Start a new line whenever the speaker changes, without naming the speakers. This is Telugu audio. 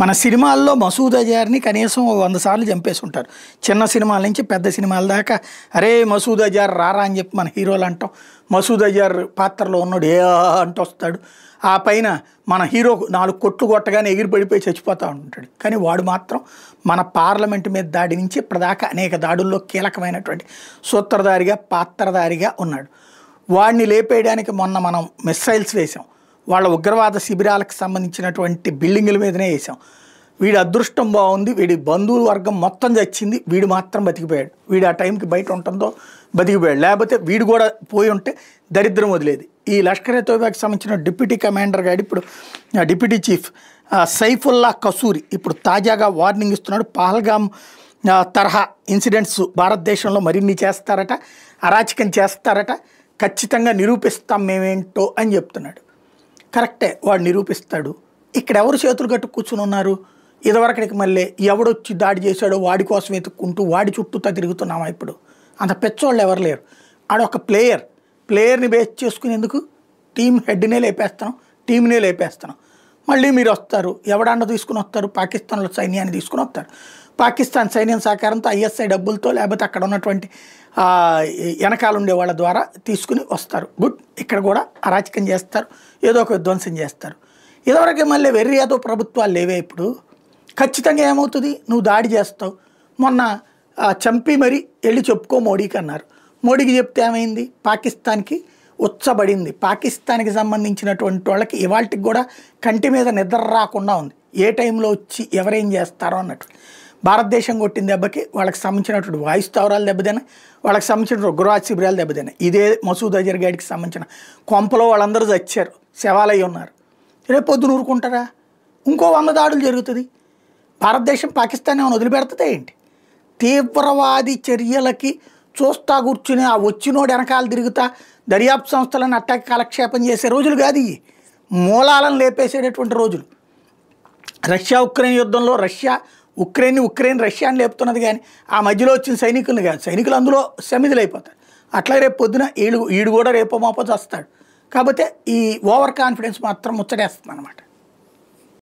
మన సినిమాల్లో మసూద్ అజార్ని కనీసం 100 సార్లు చంపేసి ఉంటారు. చిన్న సినిమాల నుంచి పెద్ద సినిమాల దాకా అరే మసూద్ అజార్ రారా అని చెప్పి మన హీరోలు అంటాం. మసూద్ అజార్ పాత్రలో ఉన్నాడు ఏ అంటూ వస్తాడు. ఆ పైన మన హీరో 4 కొట్లు కొట్టగానే ఎగిరి పడిపోయి చచ్చిపోతూ ఉంటాడు. కానీ వాడు మాత్రం మన పార్లమెంటు మీద దాడి నుంచి ఇప్పటిదాకా అనేక దాడుల్లో కీలకమైనటువంటి సూత్రధారిగా పాత్రధారిగా ఉన్నాడు. వాడిని లేపేయడానికి మొన్న మనం మిస్సైల్స్ వేసాం. వాళ్ళ ఉగ్రవాద శిబిరాలకు సంబంధించినటువంటి బిల్డింగుల మీదనే వేసాం. వీడి అదృష్టం బాగుంది, వీడి బంధువుల వర్గం మొత్తం చచ్చింది, వీడు మాత్రం బతికిపోయాడు. వీడు ఆ టైంకి బయట ఉంటుందో బతికిపోయాడు, లేకపోతే వీడు కూడా పోయి ఉంటే దరిద్రం వదిలేది. ఈ లష్కర్ తోయిబాకి సంబంధించిన డిప్యూటీ కమాండర్ గారు ఇప్పుడు డిప్యూటీ చీఫ్ సైఫుల్లా కసూరి ఇప్పుడు తాజాగా వార్నింగ్ ఇస్తున్నాడు. పహల్గామ్ తరహా ఇన్సిడెంట్స్ భారతదేశంలో మరిన్ని చేస్తారట, అరాచకం చేస్తారట, ఖచ్చితంగా నిరూపిస్తాం మేమేంటో అని చెప్తున్నాడు. కరెక్టే, వాడు నిరూపిస్తాడు. ఇక్కడ ఎవరు చేతులు కట్టు కూర్చుని ఉన్నారు? ఇదివరకడికి మళ్ళీ ఎవడొచ్చి దాడి చేశాడో వాడి కోసం వెతుక్కుంటూ వాడి చుట్టూతా తిరుగుతున్నామా? ఇప్పుడు అంత పెచ్చోళ్ళు ఎవరు లేరు. ఆడొక ప్లేయర్ని బేస్ చేసుకునేందుకు టీం హెడ్నే లేపేస్తాం, టీంనే లేపేస్తాం. మళ్ళీ మీరు వస్తారు, ఎవడండ తీసుకుని వస్తారు? పాకిస్తాన్లో సైన్యాన్ని తీసుకుని వస్తారు. పాకిస్తాన్ సైన్యం సహకారంతో ఐఎస్ఐ డబ్బులతో లేకపోతే అక్కడ ఉన్నటువంటి వెనకాల ఉండే వాళ్ళ ద్వారా తీసుకుని వస్తారు. గుడ్. ఇక్కడ కూడా అరాచకం చేస్తారు, ఏదో ఒక విధ్వంసం చేస్తారు. ఇదివరకే మళ్ళీ వెర్రియాతో ప్రభుత్వాలు లేవే. ఇప్పుడు ఖచ్చితంగా ఏమవుతుంది? నువ్వు దాడి చేస్తావు. మొన్న చంపి మరి వెళ్ళి చెప్పుకో మోడీకి అన్నారు. మోడీకి చెప్తే ఏమైంది? పాకిస్తాన్కి ఉచ్చబడింది. పాకిస్తాన్కి సంబంధించినటువంటి వాళ్ళకి ఇవాళకి కూడా కంటి మీద నిద్ర రాకుండా ఉంది. ఏ టైంలో వచ్చి ఎవరేం చేస్తారో అన్నట్టు. భారతదేశం కొట్టిన దెబ్బకి వాళ్ళకి సంబంధించినటువంటి వాయు స్థావరాలు దెబ్బతిన్నాయి, వాళ్ళకి సంబంధించిన ఉగ్రవాద శిబిరాలు దెబ్బతిన్నాయి. ఇదే మసూద్ అజర్ గాడికి సంబంధించిన కొంపలో వాళ్ళందరూ చచ్చారు, శవాలయ్యి ఉన్నారు. రేపు పొద్దున ఊరుకుంటారా? ఇంకో 100 దాడులు జరుగుతుంది. భారతదేశం పాకిస్తాన్ ఏమైనా వదిలిపెడుతుందా ఏంటి? తీవ్రవాది చర్యలకి చూస్తా కూర్చుని ఆ వచ్చినోడు వెనకాల తిరుగుతా దర్యాప్తు సంస్థలను అట్టాకి కాలక్షేపం చేసే రోజులు కాదు ఇవి. మూలాలను లేపేసేటటువంటి రోజులు. రష్యా ఉక్రెయిన్ యుద్ధంలో ఉక్రెయిన్ రష్యాని లేపుతున్నది, కానీ ఆ మధ్యలో వచ్చిన సైనికులను కాదు. సైనికులు అందులో సమిధులు అయిపోతారు. అట్లా రేపు పొద్దున ఈడు కూడా రేపో మాపో వస్తాడు. కాకపోతే ఈ ఓవర్ కాన్ఫిడెన్స్ మాత్రం ముచ్చటేస్తుంది అన్నమాట.